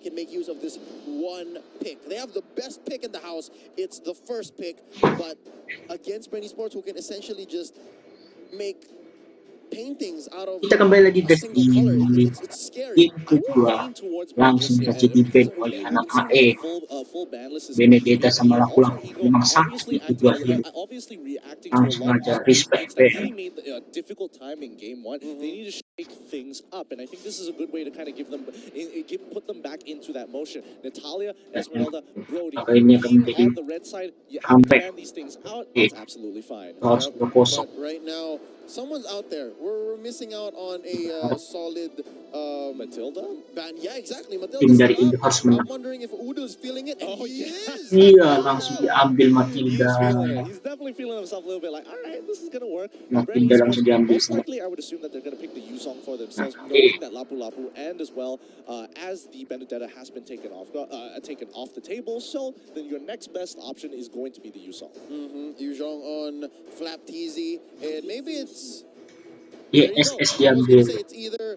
they can make use of this one pick. They have the best pick in the house. It's the first pick, but against BREN eSports, who can essentially just make paintings out of Kita kembali lagi a ke single color. It's scary. game kedua langsung saja di-ban oleh anak AE. Benedetta sama laku-laku memang sakit itu dua game. Langsung aja respect BN. Difficult time in game one. They need to shake things up, and I think this is a good way to kind of put them back into that motion. Natalia, Esmeralda, Brody, Ini akan being menjadi on the red side, you have to ban these things out. It's absolutely fine. harus berkosong. But right now, someone's out there. We're missing out on a solid Matilda ban. Yeah, exactly. Tim Matilda's dari still Indo up. harus I'm menang. wondering if Udo's feeling it. And he is. Iya, langsung diambil Matilda. He's feeling it. He's definitely feeling himself a little bit like, all right, this is gonna work. Matilda langsung diambil. Most likely, I would assume that they're gonna pick the U song for themselves, knowing that Lapu Lapu and as well as the Benedetta has been taken off the table. So then your next best option is going to be the U song. Yuzhong on Flap TZ, and maybe it's. YSS I was diambil. gonna say it's either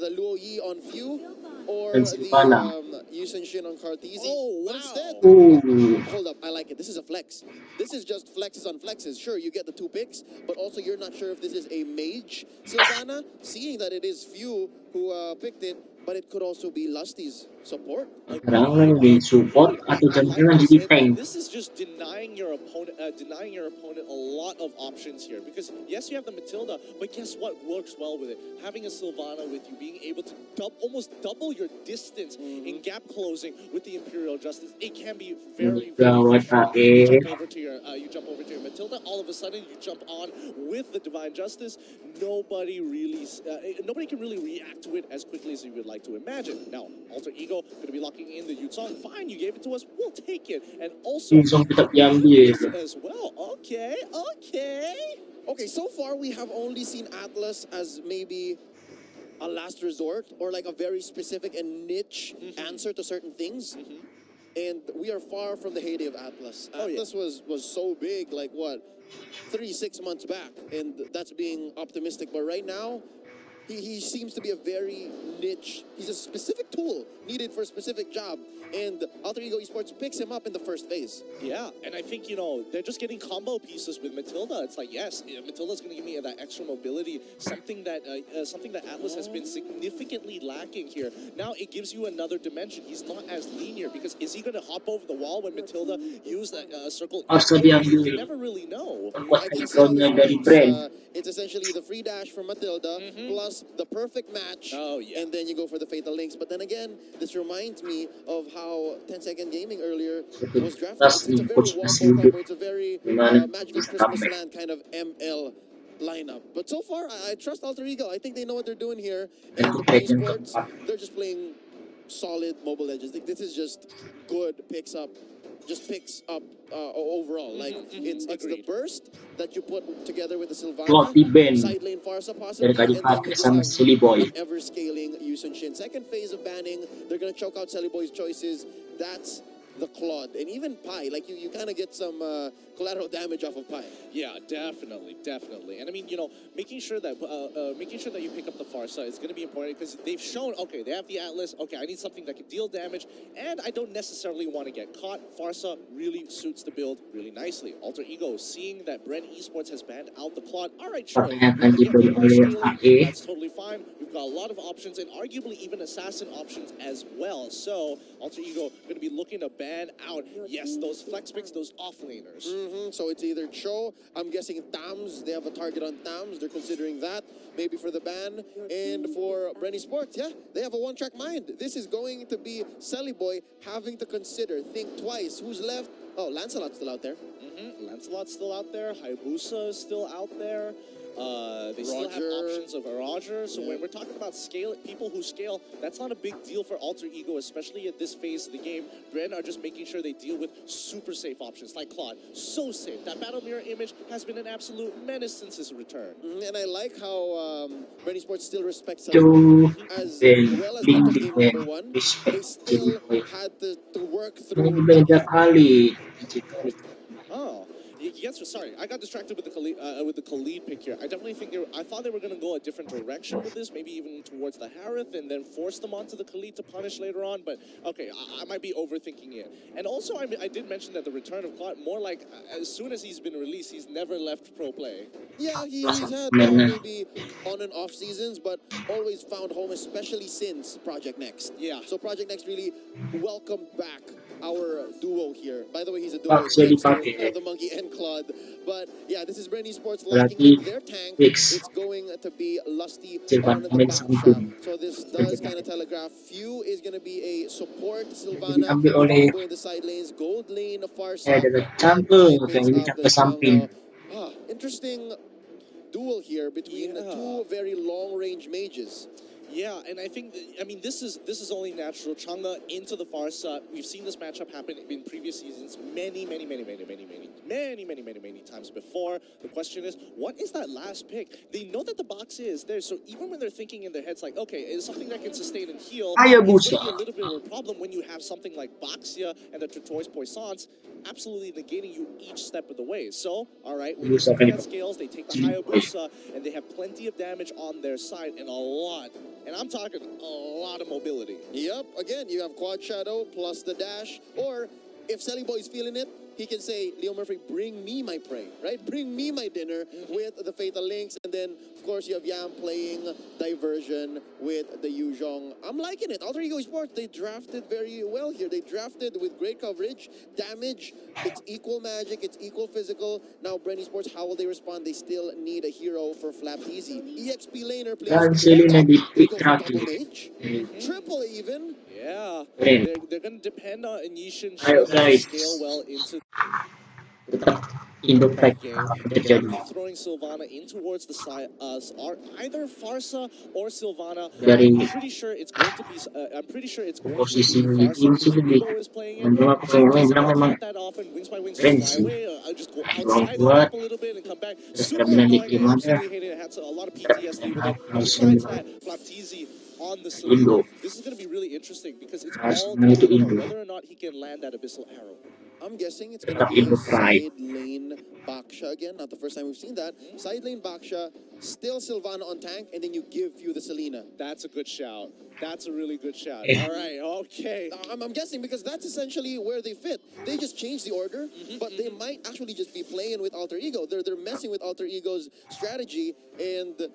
the Luo Yi on Few or Dan the Silvana. Yusen Shin on Kartizi. Oh, But wow. instead, Oh, hold up, I like it. This is a flex. This is just flexes on flexes. Sure, you get the 2 picks, but also you're not sure if this is a mage Silvana, seeing that it is Few who picked it, but it could also be Lusty's support. sekarang di support atau jangan-jangan jadi tank. This is just denying your opponent a lot of options here, because yes, you have the Matilda, but guess what works well with it? Having a Silvana with you, being able to almost double your distance in gap closing with the Imperial Justice, it can be very, very Gawat you AE. jump over to your Matilda, all of a sudden you jump on with the Divine Justice. Nobody can really react to it as quickly as you would like to imagine. Now, Alter Ego going to be locking in the Yutsong. Fine, you gave it to us. We'll take it. And also, Yutsong tetap diambil as well. Okay. Okay, so far we have only seen Atlas as maybe a last resort or like a very specific and niche answer to certain things. And we are far from the heyday of Atlas. Atlas was so big, like what, 3-6 months back, and that's being optimistic. But right now, he seems to be a very niche. He's a specific tool needed for a specific job. And Alter Ego Esports picks him up in the first phase. Yeah, and I think, they're just getting combo pieces with Matilda. It's like, yes, Matilda's going to give me that extra mobility, something that Atlas has been significantly lacking here. Now it gives you another dimension. He's not as linear, because is he going to hop over the wall when Matilda used that circle? You never really know. I think so. It's essentially the free dash from Matilda plus the perfect match. Oh, yeah. And then you go for the Fatal Links. But then again, this reminds me of how 10-second gaming earlier was drafted. It's a very wombo combo. It's a very Magical Christmas Land kind of ML lineup. But so far, I trust Alter Ego. I think they know what they're doing here. And the BREN eSports, they're just playing solid Mobile Legends. This is just good picks up overall. Like it's the burst that you put together with the Silvana, side lane Farsa possibly, and then you just have ever scaling Yusun Shin. Second phase of banning, they're gonna choke out Selly Boy's choices. That's the Claude, and even Pi. Like you kind of get some collateral damage off of Pi. Yeah, definitely. And I mean, making sure that you pick up the Farsa is going to be important, because they've shown, okay, they have the Atlas. Okay, I need something that can deal damage, and I don't necessarily want to get caught. Farsa really suits the build really nicely. Alter Ego, seeing that BREN eSports has banned out the Claude. All right, sure. That's totally fine. We've got a lot of options, and arguably even assassin options as well. So Alter Ego going to be looking to ban out, yes, those flex picks, those offlaners. So it's either Cho, I'm guessing Tams, they have a target on Tams, they're considering that, maybe for the ban. And for BREN eSports, yeah, they have a one-track mind. This is going to be Selly Boy having to consider, think twice, who's left? Oh, Lancelot's still out there. Lancelot's still out there, Hayabusa is still out there. They still have options of Roger. So when we're talking about people who scale, that's not a big deal for Alter Ego, especially at this phase of the game. BREN are just making sure they deal with super safe options like Claude. So safe. That battle mirror image has been an absolute menace since his return. And I like how BREN eSports still respects him as well as the game number one. They still had to work through. Beda kali. Oh. Yes, sorry, I got distracted with the Khalid pick here. I definitely think I thought they were going to go a different direction with this, maybe even towards the Harith, and then force them onto the Khalid to punish later on. But okay, I might be overthinking it. And also, I did mention that the return of Clot, more like as soon as he's been released, he's never left pro play. Yeah, he's had maybe on and off seasons, but always found home, especially since Project Next. Yeah. So Project Next really welcomed back our duo here. By the way, he's a duo. Actually, Thanks to Patrick. the Monkey and Claude. But yeah, this is BREN Esports locking Berarti in their tank. fix. It's going to be Lusty Silvana on the main back sangkut. shot. So this does kind of telegraph. Few is going to be a support. Jadi Sylvana ambil oleh in the side lanes. Gold lane, Farsa. dapat And campur Iron kayak Mace ini of ke the samping. jungle. Interesting duel here between two very long-range mages. Yeah, and I think, this is only natural. Chang'e into the Farsa. We've seen this matchup happen in previous seasons many times before. The question is, what is that last pick? They know that the box is there, so even when they're thinking in their heads like, okay, it's something that can sustain and heal, it's going to be a little bit of a problem when you have something like Baxia and the Tortoise Poissons absolutely negating you each step of the way. So, all right, when you're looking at scales, they take the Hayabusa, and they have plenty of damage on their side and a lot. And I'm talking a lot of mobility. Yep, again, you have Quad Shadow plus the dash, or if Selly Boy's feeling it, he can say, Leo Murphy, bring me my prey, right? Bring me my dinner with the Fatal Links. And then, of course, you have Yam playing Diversion with the Yuzhong. I'm liking it. Alter Ego Esports, they drafted very well here. They drafted with great coverage, damage. It's equal magic. It's equal physical. Now, BREN Esports, how will they respond? They still need a hero for Flapteasy. EXP laner, please. Dan Selena di They pick go for terakhir. double mage. Triple even. Yeah, Keren. they're going to depend on Anishin Ayo, to guys. scale well into Tetap Indo Pride game. akan They're terjadi. probably throwing Sylvana in towards the side, either Farsa or Sylvana. Dari I'm pretty sure it's going to be. posisi Farsa tim because sih lebih Rebo is playing it. menurut She aku doesn't memang get memang caught that often. Wings by Wings keren just fly sih. away. Just go Ruang outside the buat map a little bit and come back. terus Super kemana di annoying. I gimana absolutely hate it. It had a lot of PTSD with it. langsung Besides that, Flapteasy on the Selena. Indo. This is going to be really interesting because it's Harus all itu dependent on Indo. whether or not he can land that Abyssal Arrow. I'm guessing it's going Tetap to be Indo a Pride. side lane Baksha again. Not the first time we've seen that. Side lane Baksha, still Sylvana on tank, and then you give the Selena. That's a good shout. That's a really good shout. Yeah. All right, okay. I'm guessing because that's essentially where they fit. They just changed the order, but they might actually just be playing with Alter Ego. They're messing with Alter Ego's strategy, and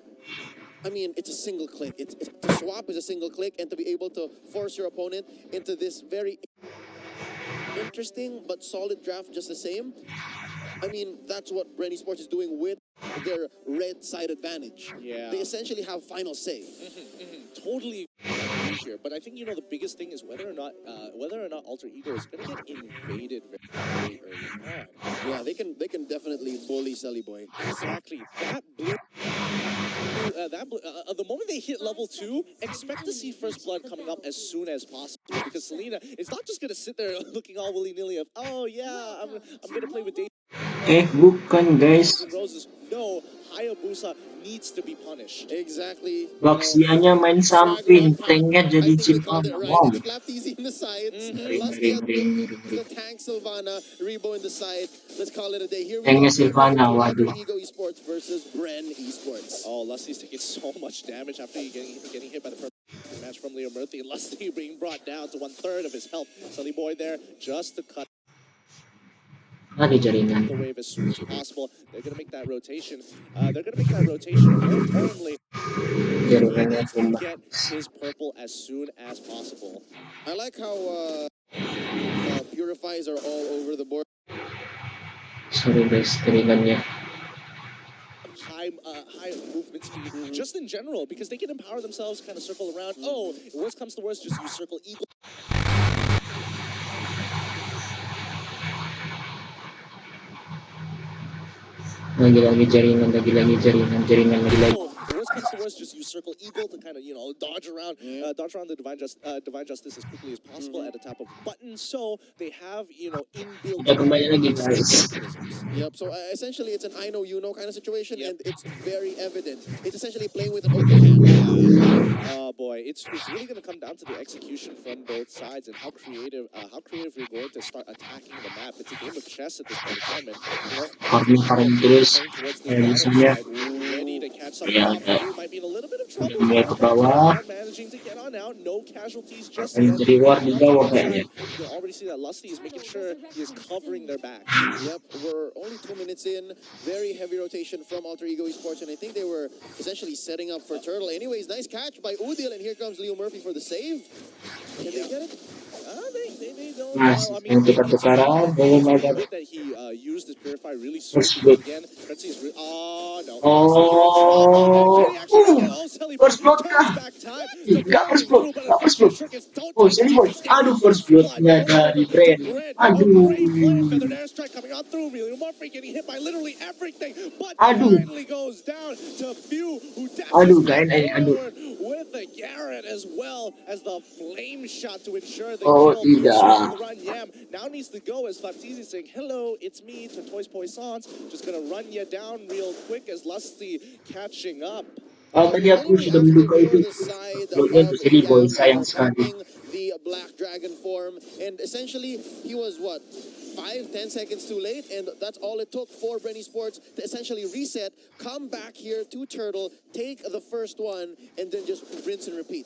I mean, it's a single click. To swap is a single click, and to be able to force your opponent into this very interesting but solid draft just the same. I mean, that's what BREN Esports is doing with their red side advantage. Yeah. They essentially have final say. Totally agree here, but I think the biggest thing is whether or not Alter Ego is going to get invaded very early on. Yeah, they can definitely bully Selly Boy. Exactly. The moment they hit level 2, expect to see First Blood coming up as soon as possible because Selena is not just going to sit there looking all willy-nilly of, oh yeah, I'm going to play with Dave Bukan guys. and Roses. No, Hayabusa needs to be punished. Exactly. Baxianya main samping, tanknya I jadi think we called Silvana. it right. Wow. It's Flapteasy in the sides. Ngeri, ngeri, ngeri, The ngeri. tank Sylvana, Rebo in the side. Let's call it a day. Here we Tanknya go. Silvana, Alter waduh. Ego Esports versus BREN Esports. Oh, Lusty's taking so much damage after getting hit by the perfect match from Leo Murphy. Lusty being brought down to 1/3 of his health. Sully Boy there just to cut Lagi jaringan. the wave as soon as possible. They're going to make that rotation. More importantly, he Jaringannya needs to tumbang. get his purple as soon as possible. I like how purifies are all over the board. Sorry guys, jaringannya. High movement speed, just in general, because they can empower themselves, kind of circle around. Oh, worst comes to worst, just use Circle Eagle. Lagi jaringan, jaringan lagi lagi. Oh, the worst comes to worst. course, just use Circle Eagle to kind of, dodge around the Divine Justice as quickly as possible at a tap of a button. So they have, inbuilt Udah kembali lagi guys. mechanisms. Yep, so essentially it's an I know you know kind of situation, and it's very evident. It's essentially playing with an open hand. Yeah. Oh boy, it's really going to come down to the execution from both sides and how creative you're going to start attacking the map. It's a game of chess at this point in time, and Farming terus. playing towards this Kayak bottom misalnya, side, ready to catch something ya off. udah You might be in a little bit of udah trouble mulai here, ke bawah. but managing to get on out. No casualties just And yet. reward di On the bawah top kayaknya. side, you can already see that Lusty is making sure he is covering their backs. Yep, we're only 2 minutes in. Very heavy rotation from Alter Ego Esports, and I think they were essentially setting up for Turtle. Anyways, nice catch by Udil, and here comes Leo Murphy for the save. Can they get it? They don't. Mas, I mean, yang kita it's tukaran, belum ada good that he used his Purify really soon. first blood. Again, Frenzy is oh no. Oh, Can he actually get it? Oh, Silly Boy first blood turns kah? back time to Nggak pull first him blood, through, but nggak first blood. Shurikens don't Oh, take Silly the Boy, damage. He's gonna aduh get first first bloodnya blood dari over Bren. to Bren. Aduh, Great play, Feathered Airstrike coming on through. Leo Murphy getting hit by literally everything, but aduh, finally goes down to Few, who dashes aduh, back kain, aduh. forward with the Garrett as well as the flame shot to ensure the Oh, kill. Few tidak. on the run. Yam now needs to go as Flaptizi saying, hello, it's me, to Toys Poissons. Just gonna run you down real quick as Lusty catching up. Oh, tadi aku Little sudah reactive menduga itu for the side uploadnya of untuk Silly Boy, Yam sayang for sekali. popping the Black Dragon form, and essentially he was what, 5-10 seconds too late, and that's all it took for BREN Esports to essentially reset, come back here to Turtle, take the first one, and then just rinse and repeat.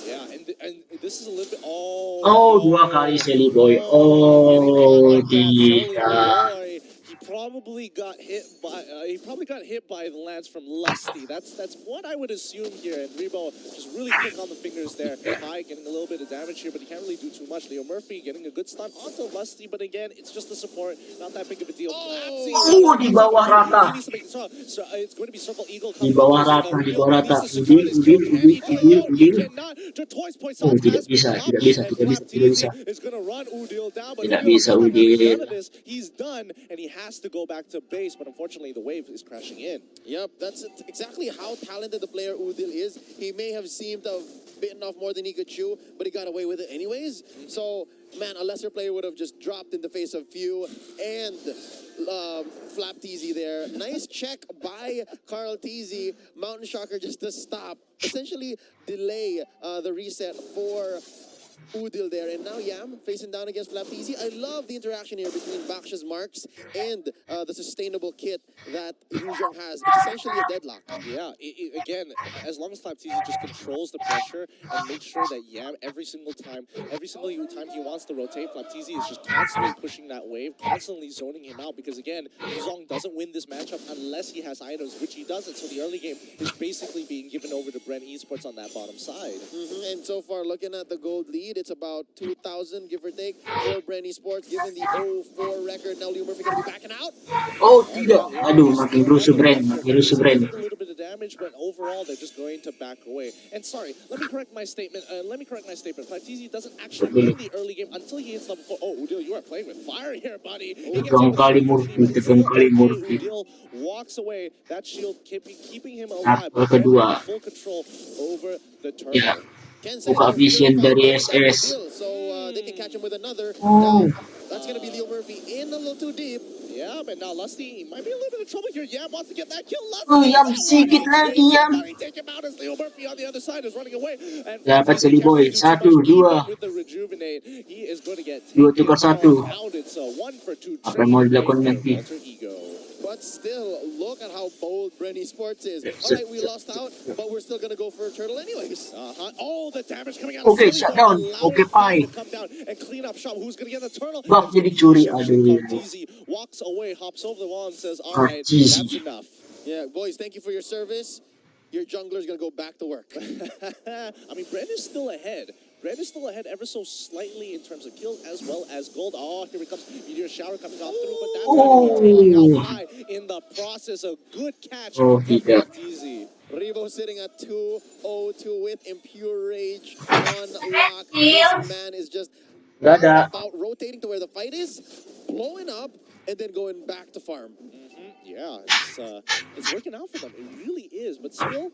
Yeah, and this is a little bit. Oh, Oh, no. dua kali Silly Boy. Getting caught Oh, like that, Silly tidak. Boy. He probably got hit by the lance from Lusty. That's what I would assume here. And Rebo just really quick on the fingers there. High getting a little bit of damage here, but he can't really do too much. Leo Murphy getting a good stun onto Lusty, but again, it's just the support, not that big of a deal. Oh, di bawah rata. He needs to make so it's going to be Circle Eagle Di coming bawah up. rata, di bawah He rata. needs to secure this kill. Can he pull it out? He cannot. To Toys Oh, Poissons tidak has been bisa, popped, tidak bisa, and tidak bisa, tidak bisa. Flaptizi is going to run Udil down, but Tidak Udil bisa, this time having Udil. none of this. He's done, and he has to go back to base, but unfortunately the wave is crashing in. Yep, that's exactly how talented the player Udil is. He may have seemed to have bitten off more than he could chew, but he got away with it anyways. So, man, a lesser player would have just dropped in the face of Few and Flaptizi there. Nice check by Carl Teasy. Mountain Shocker just to stop, essentially delay the reset for Udil there, and now Yam facing down against Flaptizi. I love the interaction here between Baksh's marks and the sustainable kit that Yuzhong has. It's essentially a deadlock. Yeah, again, as long as Flaptizi just controls the pressure and makes sure that Yam every single time he wants to rotate, Flaptizi is just constantly pushing that wave, constantly zoning him out, because again, Yuzhong doesn't win this matchup unless he has items, which he doesn't, so the early game is basically being given over to BREN Esports on that bottom side. And so far, looking at the gold lead, it's about 2,000, give or take, for BREN Esports, given the 0-4 record. Now Leo Murphy going to be backing out. Oh, tidak. Aduh, makin rusuh Bren, makin rusuh Bren. A little bit of damage, but overall they're just going to back away. And sorry, let me correct my statement. Flaptizi doesn't actually win the early game until he hits level 4. Oh, Udil, you are playing with fire here, buddy. Tegang kali Murphy, tegang kali Murphy. Udil walks away. That shield keeping him Nah, alive. kedua. Full control over the turtle. Ya, buka vision dari SS. So they can catch him with another. Oh. Now, that's going to be Leo Murphy in a little too deep. Yeah, but now Lusty might be a little bit of trouble here. Yam wants to get that kill. Lusty, Oh, Yam sikit lagi, Yam. take him out as Leo Murphy on the other side is running away. And Dapat Silly Boy, satu, dua. with the rejuvenate, he is going to get Dua tukar satu. pounded. So 1 for 2. Apa yang mau dilakukan nanti? But still, look at how bold BREN Esports is. All right, we lost out, but we're still going to go for a turtle anyways. Oh, the damage coming out. Okay, of shut down. Okay, fine. Come down and clean up shop. Who's going to get the turtle? Buff jadi curi, aduh. Easy walks away, hops over the wall and says, all Ah, right, cheesy. that's enough. Yeah, boys, thank you for your service. Your jungler's going to go back to work. I mean, BREN is still ahead. BREN is still ahead ever so slightly in terms of kills as well as gold. Oh, here it comes. Meteor shower coming off through, but that's going to be taken out high in the process. A good catch Oh, from tidak. Flaptizi. Revo sitting at 2-0-2 with Impure Rage on lock. This man is just Gak ada. about rotating to where the fight is, blowing up, and then going back to farm. Yeah, it's working out for them. It really is. But still,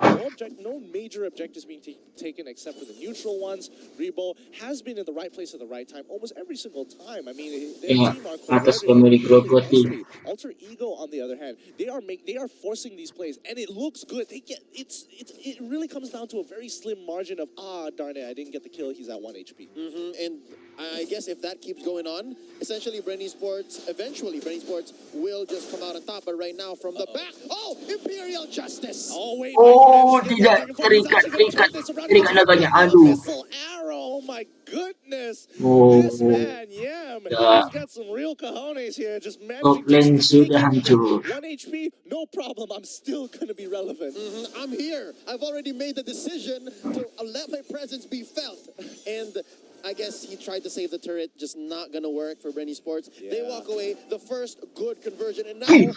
no major objectives being taken except for the neutral ones. Rebo has been in the right place at the right time almost every single time. I mean, their Iya, team are atas coordinating pemilik really Robotin. nicely. Alter Ego, on the other hand, they are forcing these plays, and it looks good. It really comes down to a very slim margin of darn it, I didn't get the kill. He's at 1 HP. And I guess if that keeps going on, essentially BREN ESPORTS will just come out on top. But right now, from the back, Imperial Justice! Oh, wait. Oh, Wait, tidak, terikat naga-nya. the Aduh. missile arrow. Oh, my goodness. Oh, This man, Yam, ya. he's got some real cojones here. Just Top managing lane to take sudah it. hancur. 1 HP, no problem. I'm still going to be relevant. I'm here. I've already made the decision to let my presence be felt. And I guess he tried to save the turret, just not gonna work for BREN ESPORTS. They Yeah. walk away, the first good conversion, and now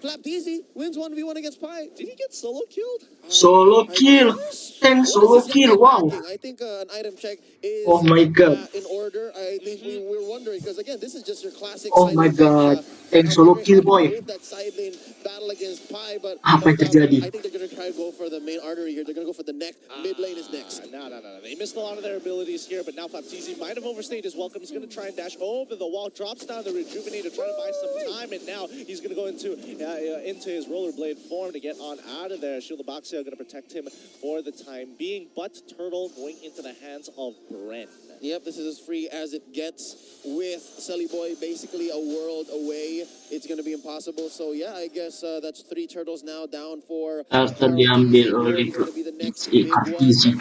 Flapteasy wins 1v1 against Pi. Did he get solo killed? Solo kill. Tank What solo is this young kill. man Wow. packing? I think an item check is Oh my god. in order. I think we were wondering, because again, this is just your classic Oh side my lane god. Tank I'm solo very kill, happy to boy. win that side lane battle against Pi, but Apa yang terjadi? I think they're going to try to go for the main artery here. They're going to go for the neck. Mid lane is next. No. They missed a lot of their abilities here, but now Flapteasy might have overstayed his welcome. He's going to try and dash over the wall, drops down the Rejuvenator, trying to buy some time, and now he's going to go into his rollerblade form to get on out of there. Shield of Boxia going to protect him for the time being, but Turtle going into the hands of BREN. Yep, this is as free as it gets with Sully Boy basically a world away. It's going to be impossible. So yeah, I guess that's 3 turtles now down for After Carl diambil Teasy. oleh He's going to be the next si big one. Artizi.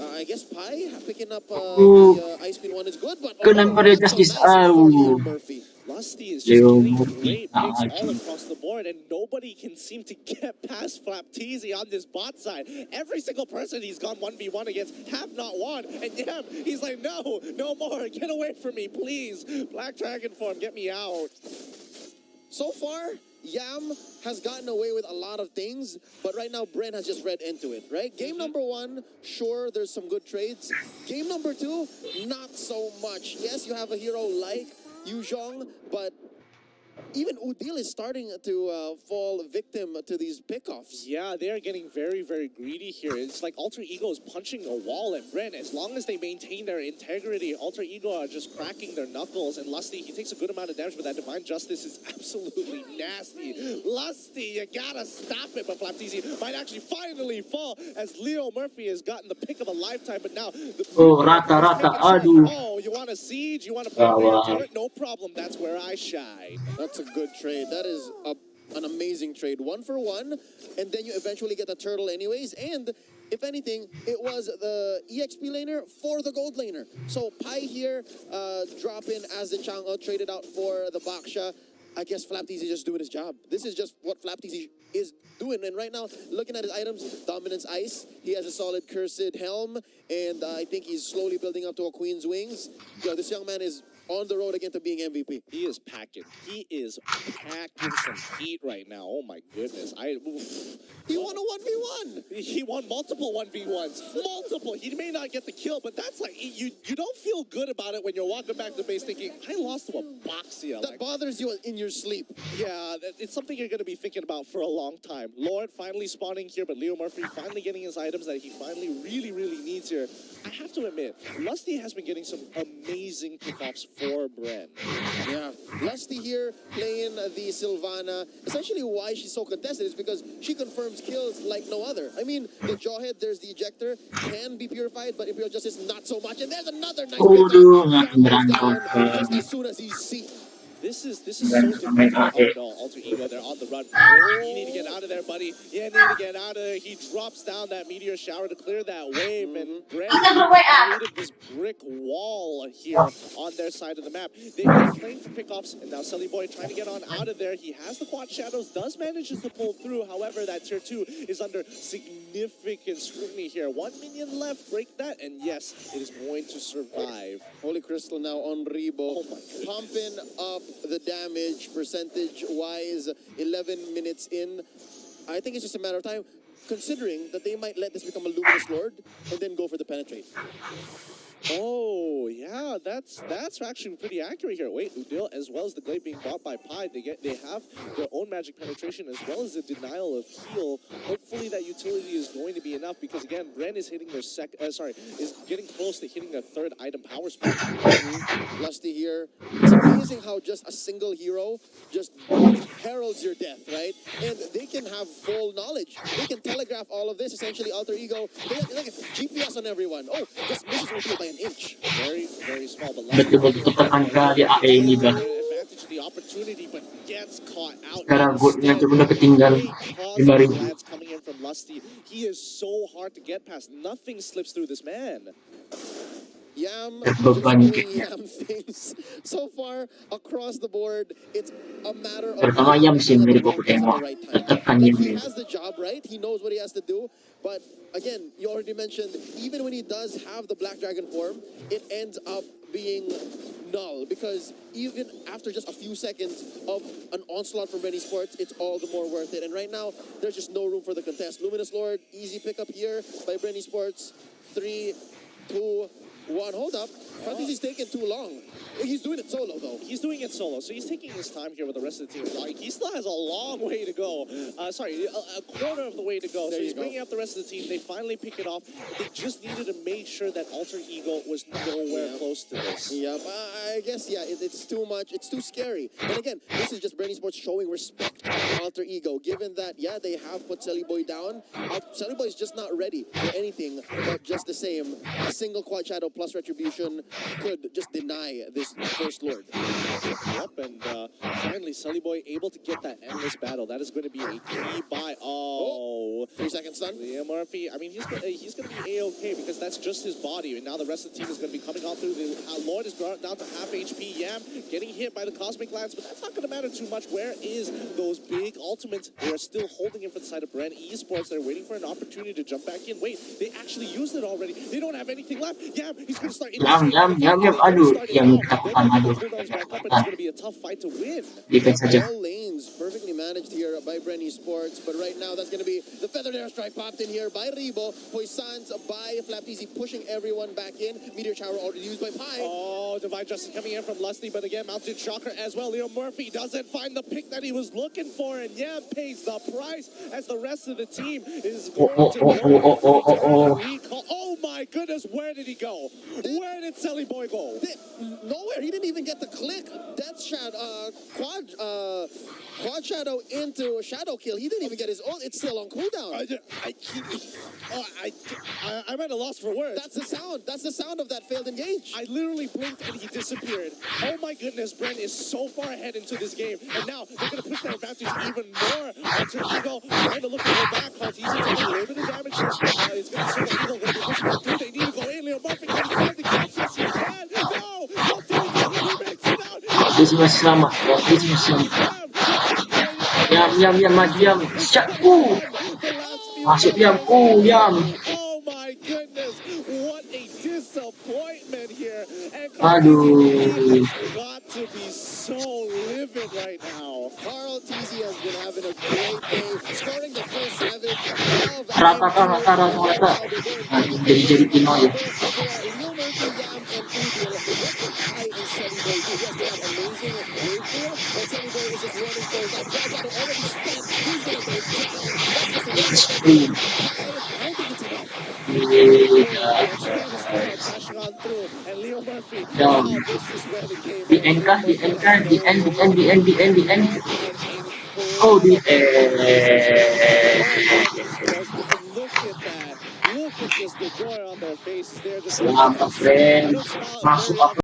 I guess Pi picking up Oh, the Ice Queen one is good, but kenapa dia not so justice? nice for Leo Oh, Murphy. Lusty is just Leo getting Murphy. great picks all across the board, and nobody can seem to get past Flapteasy on this bot side. Every single person he's gone 1v1 against have not won, and yeah, he's like, no more, get away from me, please. Black Dragon form, get me out. So far, Yam has gotten away with a lot of things, but right now BREN has just read into it, right? Game number 1, sure, there's some good trades. Game number 2, not so much. Yes, you have a hero like Yuzhong, but even Udil is starting to fall victim to these pickoffs. Yeah, they are getting very, very greedy here. It's like Alter Ego is punching a wall at BREN. As long as they maintain their integrity, Alter Ego are just cracking their knuckles. And Lusty, he takes a good amount of damage, but that Divine Justice is absolutely nasty. Lusty, you gotta stop it. But Flapteasy might actually finally fall as Leo Murphy has gotten the pick of a lifetime. But now, rata-rata, aduh. Oh, you want a siege? You want to play over your turret? No problem. That's where I shine. That's a good trade. That is an amazing trade. 1 for 1, and then you eventually get the turtle anyways. And if anything, it was the EXP laner for the gold laner. So Pi here drop in as the Chang'e traded out for the Baksha. I guess Flapteasy is just doing his job. This is just what Flapteasy is doing. And right now, looking at his items, Dominance Ice, he has a solid Cursed Helm, and I think he's slowly building up to a Queen's Wings. Yo, this young man is on the road again to being MVP. He is packing. He is packing some heat right now. Oh my goodness. He won a 1v1. He won multiple 1v1s. Multiple. He may not get the kill, but that's like, you don't feel good about it when you're walking back to base thinking, I lost to a Boxia. That bothers you in your sleep. Yeah, it's something you're going to be thinking about for a long time. Lord finally spawning here, but Leo Murphy finally getting his items that he finally really needs here. I have to admit, Lusty has been getting some amazing pickoffs for BREN. Yeah, Lusty here playing the Sylvana. Essentially why she's so contested is because she confirms kills like no other. I mean, the Jawhead, there's the Ejector, can be purified, but Imperial Justice not so much. And there's another nice berangkat. just as soon as he's seen. This is so different. Oh no, Alter Ego, they're on the run. You need to get out of there, buddy. You need to get out of there. He drops down that meteor shower to clear that wave, and BREN created this brick wall here on their side of the map. They're playing for pickoffs, and now Sully Boy trying to get on out of there. He has the quad shadows, does manages to pull through. However, that tier 2 is under significant scrutiny here. 1 minion left, break that, and yes, it is going to survive. Holy Crystal now on Rebo, Oh my goodness. pumping up the damage percentage-wise, 11 minutes in. I think it's just a matter of time, considering that they might let this become a Luminous Lord and then go for the penetrate. Oh, yeah, that's actually pretty accurate here. Wait, Udil, as well as the glaive being bought by Pi, they have their own magic penetration as well as a denial of heal. Hopefully that utility is going to be enough because again, BREN is hitting their is getting close to hitting their third item power spot. Lusty here. It's amazing how just a single hero just heralds your death, right? And they can have full knowledge. They can telegraph all of this, essentially alter ego. They have GPS on everyone. Oh, just misses Udil by an inch. Very, very small, but Betul-betul tekankan di AE ini dah. advantage of the opportunity, but gets caught out. Sekarang goalnya Instead, itu benar ketinggalan great cosmic 5.000. glance coming in from Lusty. He is so hard to get past. Nothing slips through this man. Yam Terbeban just doing kitnya. Yam things. So far, across the board, it's a matter of Terutama Yam sih being at dari the wrong place at tengok. the right time. Tekan Like, Yam he ni. has the job, right? He knows what he has to do. But again, you already mentioned, even when he does have the Black Dragon form, it ends up being null because even after just a few seconds of an onslaught from BREN ESPORTS, it's all the more worth it. And right now, there's just no room for the contest. Luminous Lord, easy pickup here by BREN ESPORTS. 3, 2, 1. Hold up. I think he's taking too long. He's doing it solo, though. He's doing it solo, so he's taking his time here with the rest of the team. Like, he still has a long way to go. A quarter of the way to go. There So you he's go. bringing up the rest of the team. They finally pick it off. They just needed to make sure that Alter Ego was nowhere close to this. Yep, I guess, yeah, it's too much. It's too scary. And again, this is just BREN ESPORTS showing respect to Alter Ego, given that, yeah, they have put Selly Boy down. Selly Boy is just not ready for anything, but just the same. A single Quad Shadow plus Retribution could just deny this First Lord. Yep, and finally, Sully Boy able to get that endless battle. That is going to be a key buy. Oh. 3 seconds stun. Liam Murphy, I mean, he's going to be A-okay because that's just his body. And now the rest of the team is going to be coming on through. The Lord is brought down to half HP. Yam getting hit by the Cosmic Lance, but that's not going to matter too much. Where is those big ultimates? They are still holding it for the side of BREN ESPORTS. They're waiting for an opportunity to jump back in. Wait, they actually used it already. They don't have anything left. Yam, he's going to start. Yam, aduh, Yam takutan, aduh. It's going to be a tough fight to win. Defense saja. All lanes perfectly managed here by BREN ESPORTS, but right now that's going to be the feathered airstrike popped in here by Rebo. Poisans by Flapteasy pushing everyone back in. Meteor Shower already used by Pi. Oh, Divine Justice coming in from Lusty, but again, Mounted Shocker as well. Leo Murphy doesn't find the pick that he was looking for, and yeah, pays the price as the rest of the team is going to go. Recall. Oh my goodness, where did he go? Where did Selly Boy go? Nowhere. He didn't even get the click. Death Shadow, Quad Shadow into Shadow Kill. He didn't even get his own. It's still on cooldown. I'm at a loss for words. That's the sound. That's the sound of that failed engage. I literally blinked and he disappeared. Oh my goodness, BREN is so far ahead into this game. And now they're going to push their advantage even more. Alter Ego trying to look at her back. Cartesia taking a little bit of damage. It's going to see the Eagle going to be pushing it through. They need to go in. Leo Murphy can he find the catch? Yes, he can. No! He makes it out. This was selamat. This was selamat. Yam, maju Yam. Shot. Masuk Yam. Yam. Oh my goodness, what a disappointment here. And Aduh. got to be so livid right now. Carl TZ has been having a great day, scoring the first 7 of Rata. Jadi Pinoy. Leo Murphy, Yam, and Udil. What can Pi and Selly Boy do? Yes, they have amazing wave clear, but Selly Boy is just running those up. Quad Shadow already spent. He's going to go down. That's just a It's one free. Pi, I don't think it's enough. Crashing on through, and Leo Murphy. Down. Now this is where the game The ends. end. Oh, the Look at that. Look at just the joy on their faces. They're just Selamat, friend. Masuk apa?